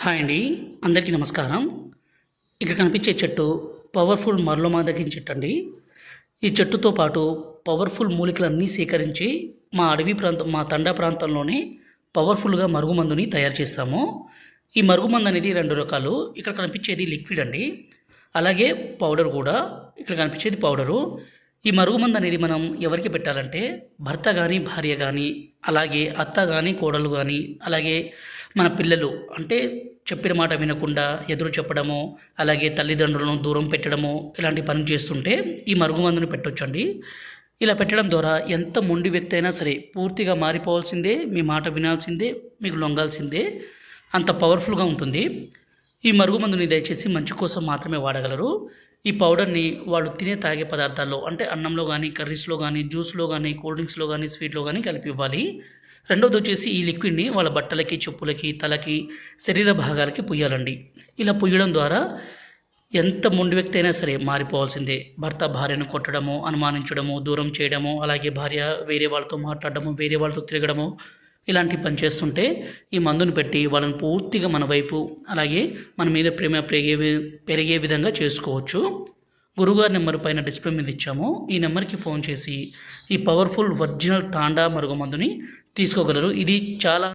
Hi అండి. అందరికీ నమస్కారం. ఇక్కడ కనిపించే చెట్టు పవర్ఫుల్ మరలోమాదగిన చెట్టు అండి. ఈ చెట్టుతో పాటు పవర్ఫుల్ మూలికలన్నీ సేకరించి మా తండా ప్రాంతంలోనే పవర్ఫుల్గా మరుగుమందుని తయారు చేస్తాము. ఈ మరుగుమందు అనేది 2 రకాలు. ఇక్కడ కనిపించేది లిక్విడ్ అండి, అలాగే పౌడర్ కూడా. ఇక్కడ కనిపించేది పౌడరు. ఈ మరుగుమందు అనేది మనం ఎవరికి పెట్టాలంటే భర్త కానీ, భార్య కానీ, అలాగే అత్త కానీ, కోడలు కానీ, అలాగే మన పిల్లలు అంటే చెప్పిన మాట వినకుండా ఎదురు చెప్పడము, అలాగే తల్లిదండ్రులను దూరం పెట్టడము, ఇలాంటి పనులు చేస్తుంటే ఈ మరుగుమందుని పెట్టొచ్చండి. ఇలా పెట్టడం ద్వారా ఎంత మొండి వ్యక్తి అయినా సరే పూర్తిగా మారిపోవాల్సిందే, మీ మాట వినాల్సిందే, మీకు లొంగాల్సిందే. అంత పవర్ఫుల్గా ఉంటుంది. ఈ మరుగుమందుని దయచేసి మంచి కోసం మాత్రమే వాడగలరు. ఈ పౌడర్ని వాళ్ళు తాగే పదార్థాల్లో అంటే అన్నంలో కానీ, కర్రీస్లో కానీ, జ్యూస్లో కానీ, కూల్ డ్రింక్స్లో కానీ, స్వీట్లో కానీ కలిపి ఇవ్వాలి. రెండోది వచ్చేసి ఈ లిక్విడ్ని వాళ్ళ బట్టలకి, చెప్పులకి, తలకి, శరీర భాగాలకి పుయ్యాలండి. ఇలా పుయ్యడం ద్వారా ఎంత మొండి వ్యక్తి అయినా సరే మారిపోవాల్సిందే. భర్త భార్యను కొట్టడము, అనుమానించడము, దూరం చేయడము, అలాగే భార్య వేరే వాళ్ళతో మాట్లాడడము, వేరే వాళ్ళతో తిరగడము, ఇలాంటి పని చేస్తుంటే ఈ మందును పెట్టి వాళ్ళని పూర్తిగా మన వైపు, అలాగే మన మీద ప్రేమ పెరిగే విధంగా చేసుకోవచ్చు. గురుగారి నెంబర్ పైన డిస్ప్లే మీద ఇచ్చాము. ఈ నెంబర్కి ఫోన్ చేసి ఈ పవర్ఫుల్ ఒరిజినల్ తాండా మరుగుమందుని తీసుకోగలరు. ఇది చాలా